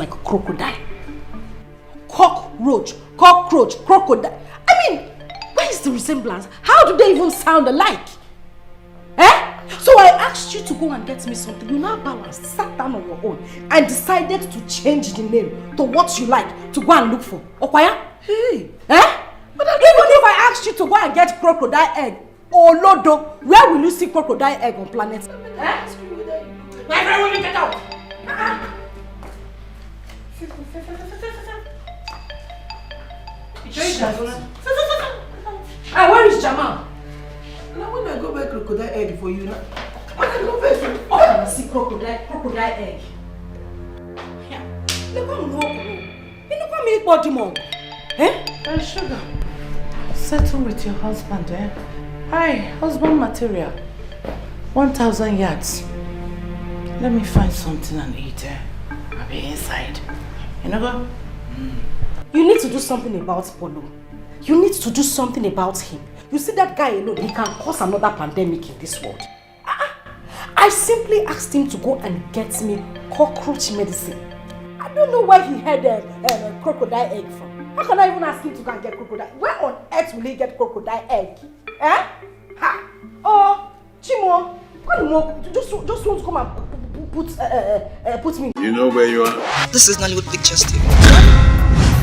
like a crocodile. Cockroach, crocodile. I mean, where is the resemblance? How do they even sound alike? Eh? So I asked you to go and get me something. You now balanced, sat down on your own and decided to change the name to what you like to go and look for. Okwaya? Hey. Eh? But even if I asked you to go and get crocodile egg, or Lodo, where will you see crocodile egg on planet? Eh? My friend, will you get out? Where is Jamal? Now when I go buy crocodile egg for you now. When I go buy oh, I see crocodile egg. Yeah. Look how low. You look how many body more. Eh? Sugar. Settle with your husband, eh? Hi, husband material. 1,000 yards. Let me find something and eat, eh? I'll be inside. You know what? You need to do something about Polo. You need to do something about him. You see that guy alone, he can cause another pandemic in this world. I simply asked him to go and get me cockroach medicine. I don't know where he had a crocodile egg from. How can I even ask him to go and get crocodile? Where on earth will he get crocodile egg? Eh? Ha! Oh, Chimo, just want to come and put me. You know where you are? This is Nollywood Pictures TV.